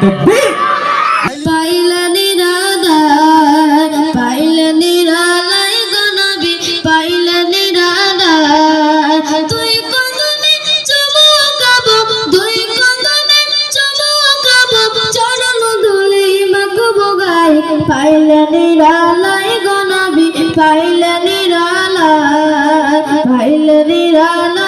তাকবীর। পাইলা নিরাদার পাইলা নিরালাই গো নবী পাইলা নিরাদার তুই কদমে চুমুকাবো দুই কদমে চুমুকাবো চরণ ধুলি মাখবো গায়ে পাইলা নিরালাই গো নবী পাইলা নিরালাই পাইলা নিরালাই